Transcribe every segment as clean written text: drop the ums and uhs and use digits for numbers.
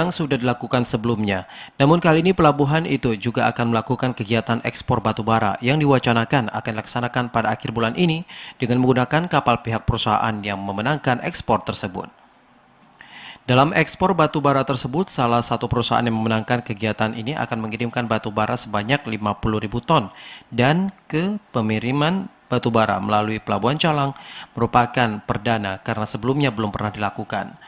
yang sudah dilakukan sebelumnya. Namun kali ini pelabuhan itu juga akan melakukan kegiatan ekspor batubara yang diwacanakan akan dilaksanakan pada akhir bulan ini dengan menggunakan kapal pihak perusahaan yang memenangkan ekspor tersebut. Dalam ekspor batubara tersebut, salah satu perusahaan yang memenangkan kegiatan ini akan mengirimkan batubara sebanyak 50.000 ton dan ke pengiriman batubara melalui Pelabuhan Calang merupakan perdana karena sebelumnya belum pernah dilakukan.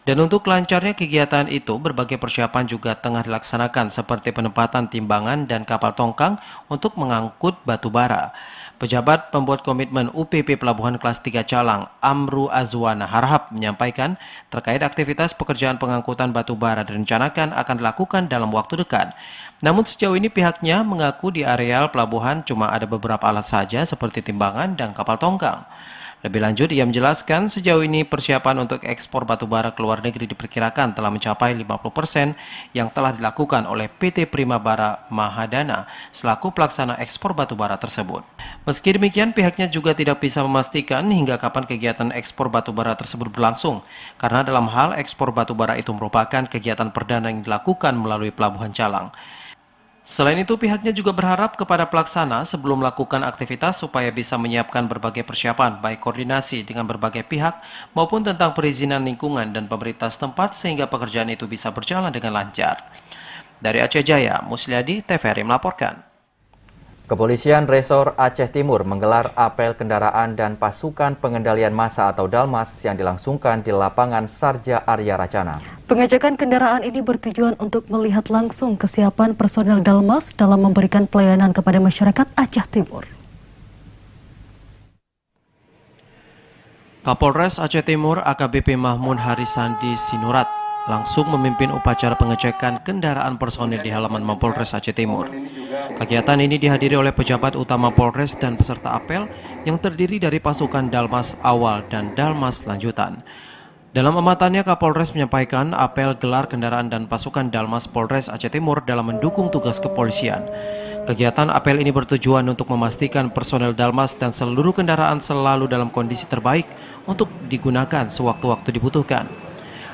Dan untuk lancarnya kegiatan itu, berbagai persiapan juga tengah dilaksanakan seperti penempatan timbangan dan kapal tongkang untuk mengangkut batu bara. Pejabat pembuat komitmen UPP Pelabuhan Kelas 3 Calang, Amru Azwana Harhab, menyampaikan terkait aktivitas pekerjaan pengangkutan batu bara direncanakan akan dilakukan dalam waktu dekat. Namun sejauh ini pihaknya mengaku di areal pelabuhan cuma ada beberapa alat saja seperti timbangan dan kapal tongkang. Lebih lanjut, ia menjelaskan sejauh ini persiapan untuk ekspor batubara ke luar negeri diperkirakan telah mencapai 50% yang telah dilakukan oleh PT Primabara Mahadana selaku pelaksana ekspor batubara tersebut. Meski demikian, pihaknya juga tidak bisa memastikan hingga kapan kegiatan ekspor batubara tersebut berlangsung, karena dalam hal ekspor batubara itu merupakan kegiatan perdana yang dilakukan melalui Pelabuhan Calang. Selain itu, pihaknya juga berharap kepada pelaksana sebelum melakukan aktivitas supaya bisa menyiapkan berbagai persiapan, baik koordinasi dengan berbagai pihak maupun tentang perizinan lingkungan dan pemerintah setempat sehingga pekerjaan itu bisa berjalan dengan lancar. Dari Aceh Jaya, Musliadi, TVRI melaporkan. Kepolisian Resor Aceh Timur menggelar apel kendaraan dan pasukan pengendalian massa atau Dalmas yang dilangsungkan di lapangan Sarja Arya Racana. Pengecekan kendaraan ini bertujuan untuk melihat langsung kesiapan personel Dalmas dalam memberikan pelayanan kepada masyarakat Aceh Timur. Kapolres Aceh Timur AKBP Mahmud Harisandi Sinurat langsung memimpin upacara pengecekan kendaraan personil di halaman Mapolres Aceh Timur. Kegiatan ini dihadiri oleh pejabat utama Polres dan peserta apel yang terdiri dari pasukan Dalmas awal dan Dalmas lanjutan. Dalam amatannya, Kapolres menyampaikan apel gelar kendaraan dan pasukan Dalmas Polres Aceh Timur dalam mendukung tugas kepolisian. Kegiatan apel ini bertujuan untuk memastikan personel Dalmas dan seluruh kendaraan selalu dalam kondisi terbaik untuk digunakan sewaktu-waktu dibutuhkan.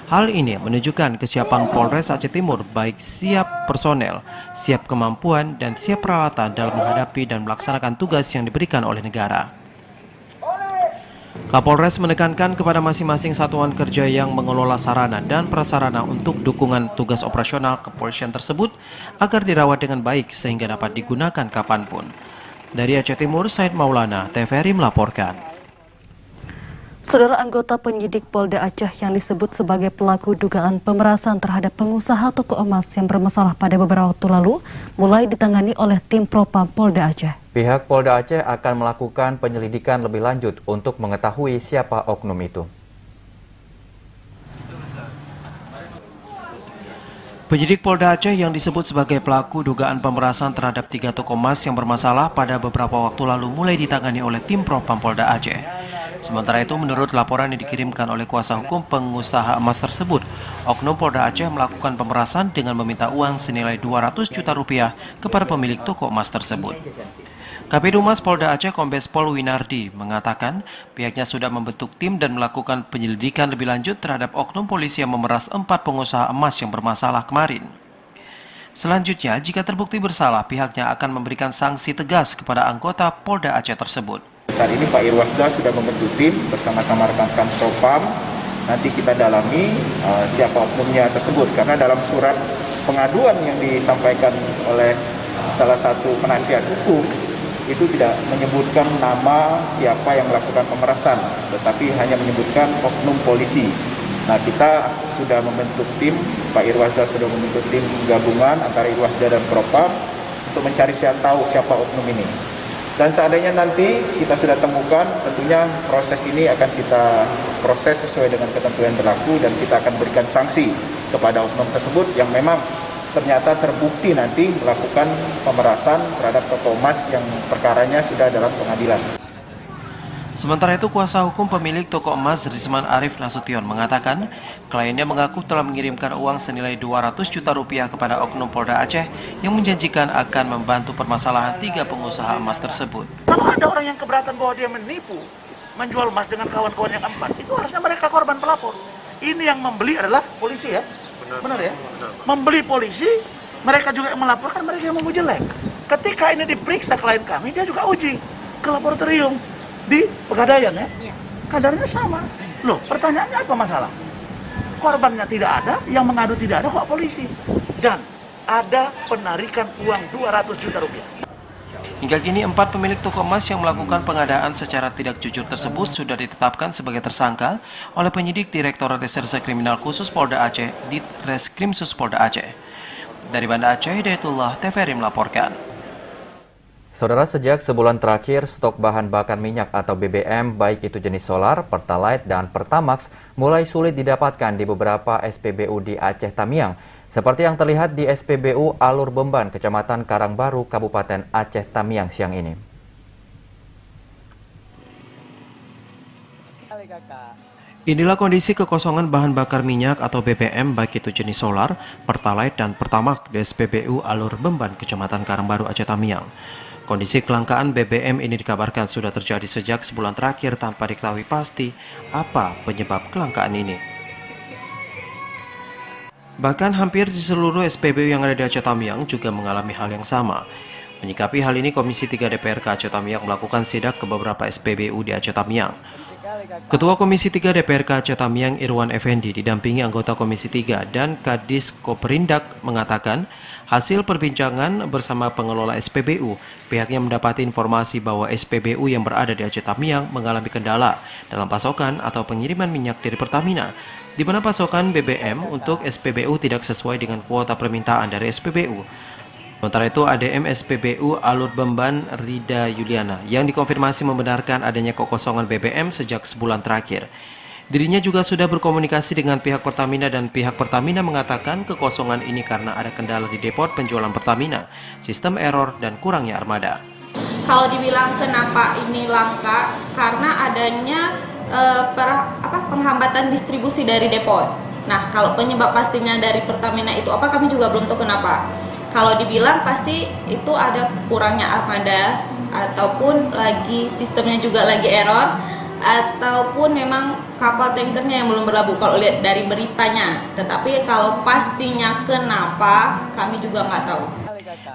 Hal ini menunjukkan kesiapan Polres Aceh Timur baik siap personel, siap kemampuan, dan siap peralatan dalam menghadapi dan melaksanakan tugas yang diberikan oleh negara. Kapolres menekankan kepada masing-masing satuan kerja yang mengelola sarana dan prasarana untuk dukungan tugas operasional kepolisian tersebut agar dirawat dengan baik sehingga dapat digunakan kapanpun. Dari Aceh Timur, Said Maulana, TVRI melaporkan. Saudara anggota penyidik Polda Aceh yang disebut sebagai pelaku dugaan pemerasan terhadap pengusaha toko emas yang bermasalah pada beberapa waktu lalu mulai ditangani oleh tim Propam Polda Aceh. Pihak Polda Aceh akan melakukan penyelidikan lebih lanjut untuk mengetahui siapa oknum itu. Penyidik Polda Aceh yang disebut sebagai pelaku dugaan pemerasan terhadap 3 toko emas yang bermasalah pada beberapa waktu lalu mulai ditangani oleh tim Propam Polda Aceh. Sementara itu, menurut laporan yang dikirimkan oleh kuasa hukum pengusaha emas tersebut, oknum Polda Aceh melakukan pemerasan dengan meminta uang senilai 200 juta rupiah kepada pemilik toko emas tersebut. Kabid Humas Polda Aceh Kombes Pol Winardi mengatakan pihaknya sudah membentuk tim dan melakukan penyelidikan lebih lanjut terhadap oknum polisi yang memeras 4 pengusaha emas yang bermasalah kemarin. Selanjutnya, jika terbukti bersalah, pihaknya akan memberikan sanksi tegas kepada anggota Polda Aceh tersebut. Saat ini Pak Irwasda sudah membentuk tim bersama-sama rekan-rekan Propam. Nanti kita dalami siapa oknumnya tersebut, karena dalam surat pengaduan yang disampaikan oleh salah satu penasihat hukum itu tidak menyebutkan nama siapa yang melakukan pemerasan, tetapi hanya menyebutkan oknum polisi. Nah, kita sudah membentuk tim, Pak Irwasda sudah membentuk tim gabungan antara Irwasda dan Propam untuk mencari tahu siapa oknum ini. Dan seandainya nanti kita sudah temukan, tentunya proses ini akan kita proses sesuai dengan ketentuan berlaku dan kita akan berikan sanksi kepada oknum tersebut yang memang ternyata terbukti nanti melakukan pemerasan terhadap toko emas yang perkaranya sudah dalam pengadilan. Sementara itu, kuasa hukum pemilik toko emas Rizman Arif Nasution mengatakan kliennya mengaku telah mengirimkan uang senilai 200 juta rupiah kepada oknum Polda Aceh yang menjanjikan akan membantu permasalahan 3 pengusaha emas tersebut. Kalau ada orang yang keberatan bahwa dia menipu, menjual emas dengan kawan-kawan yang 4, itu harusnya mereka korban pelapor. Ini yang membeli adalah polisi ya. Benar ya? Membeli polisi, mereka juga yang melaporkan, mereka yang mau jelek. Ketika ini diperiksa klien kami, dia juga uji ke laboratorium di Pegadaian ya. Kadarnya sama. Loh, pertanyaannya apa masalah? Korbannya tidak ada, yang mengadu tidak ada, kok polisi? Dan ada penarikan uang 200 juta rupiah. Hingga kini 4 pemilik toko emas yang melakukan pengadaan secara tidak jujur tersebut sudah ditetapkan sebagai tersangka oleh penyidik Direktorat Reserse Kriminal Khusus Polda Aceh di Reskrimsus Polda Aceh. Dari Banda Aceh, Hidayatullah, TVRI melaporkan. Saudara, sejak sebulan terakhir, stok bahan bakar minyak atau BBM, baik itu jenis solar, Pertalite, dan Pertamax, mulai sulit didapatkan di beberapa SPBU di Aceh Tamiang. Seperti yang terlihat di SPBU Alur Bemban, Kecamatan Karangbaru, Kabupaten Aceh Tamiang siang ini. Inilah kondisi kekosongan bahan bakar minyak atau BBM, baik itu jenis solar, Pertalite, dan Pertamax di SPBU Alur Bemban, Kecamatan Karangbaru, Aceh Tamiang. Kondisi kelangkaan BBM ini dikabarkan sudah terjadi sejak sebulan terakhir tanpa diketahui pasti apa penyebab kelangkaan ini. Bahkan hampir di seluruh SPBU yang ada di Aceh Tamiang juga mengalami hal yang sama. Menyikapi hal ini, Komisi 3 DPRK Aceh Tamiang melakukan sidak ke beberapa SPBU di Aceh Tamiang. Ketua Komisi 3 DPRK Aceh Tamiang Irwan Effendi didampingi anggota Komisi 3 dan Kadis Koperindak mengatakan hasil perbincangan bersama pengelola SPBU, pihaknya mendapati informasi bahwa SPBU yang berada di Aceh Tamiang mengalami kendala dalam pasokan atau pengiriman minyak dari Pertamina, di mana pasokan BBM untuk SPBU tidak sesuai dengan kuota permintaan dari SPBU. Sementara itu, ADM SPBU Alur Bemban Rida Yuliana yang dikonfirmasi membenarkan adanya kekosongan BBM sejak sebulan terakhir. Dirinya juga sudah berkomunikasi dengan pihak Pertamina dan pihak Pertamina mengatakan kekosongan ini karena ada kendala di depot penjualan Pertamina, sistem error, dan kurangnya armada. Kalau dibilang kenapa ini langka, karena adanya penghambatan distribusi dari depot. Nah, kalau penyebab pastinya dari Pertamina itu apa, kami juga belum tahu kenapa. Kalau dibilang pasti itu ada kurangnya armada, ataupun lagi sistemnya juga lagi error, ataupun memang kapal tankernya yang belum berlabuh kalau lihat dari beritanya. Tetapi kalau pastinya kenapa, kami juga nggak tahu.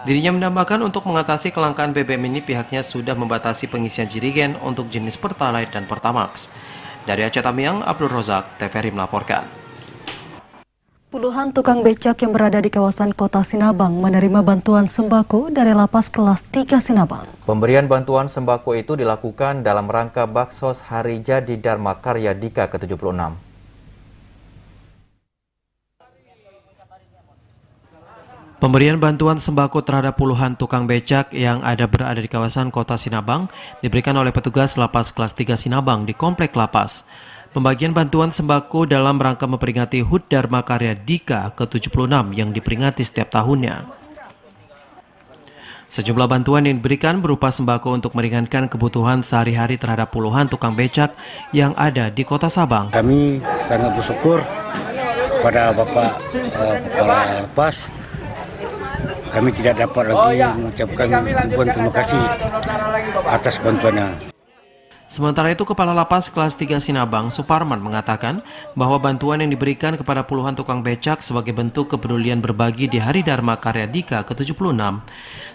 Dirinya menambahkan untuk mengatasi kelangkaan BBM ini pihaknya sudah membatasi pengisian jirigen untuk jenis Pertalite dan Pertamax. Dari Aceh Tamiang, Abdul Rozak, TVRI melaporkan. Puluhan tukang becak yang berada di kawasan Kota Sinabang menerima bantuan sembako dari Lapas Kelas 3 Sinabang. Pemberian bantuan sembako itu dilakukan dalam rangka Baksos Hari Jadi Dharma Karya Dika ke-76. Pemberian bantuan sembako terhadap puluhan tukang becak yang berada di kawasan Kota Sinabang diberikan oleh petugas Lapas Kelas 3 Sinabang di Komplek Lapas. Pembagian bantuan sembako dalam rangka memperingati HUT Dharma Karya Dika ke-76 yang diperingati setiap tahunnya. Sejumlah bantuan yang diberikan berupa sembako untuk meringankan kebutuhan sehari-hari terhadap puluhan tukang becak yang ada di Kota Sabang. Kami sangat bersyukur kepada Bapak Kepala Lapas. Kami tidak dapat lagi mengucapkan ribuan terima kasih atas bantuannya. Sementara itu, Kepala Lapas Kelas 3 Sinabang, Suparman, mengatakan bahwa bantuan yang diberikan kepada puluhan tukang becak sebagai bentuk kepedulian berbagi di Hari Dharma Karya Dika ke-76.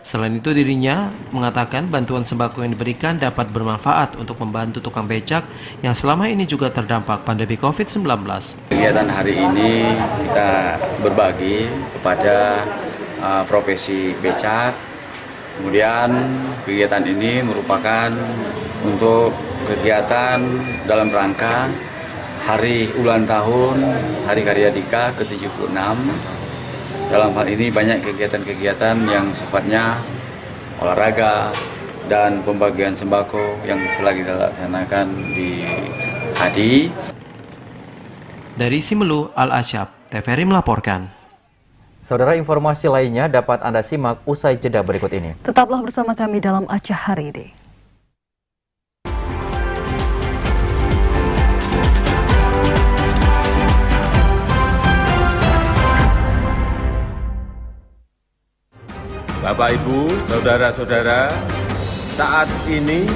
Selain itu, dirinya mengatakan bantuan sembako yang diberikan dapat bermanfaat untuk membantu tukang becak yang selama ini juga terdampak pandemi COVID-19. Kegiatan hari ini kita berbagi kepada profesi becak. Kemudian kegiatan ini merupakan untuk kegiatan dalam rangka hari ulang tahun Hari Karya Dika ke-76. Dalam hal ini banyak kegiatan-kegiatan yang sifatnya olahraga dan pembagian sembako yang telah kita laksanakan di Adi. Dari Simelu, Al-Asyab, TVRI melaporkan. Saudara, informasi lainnya dapat Anda simak usai jeda berikut ini. Tetaplah bersama kami dalam Aceh Hari ini. Bapak, Ibu, saudara-saudara, saat ini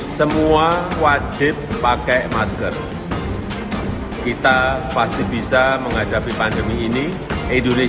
semua wajib pakai masker. kita pasti bisa menghadapi pandemi ini. Indonesia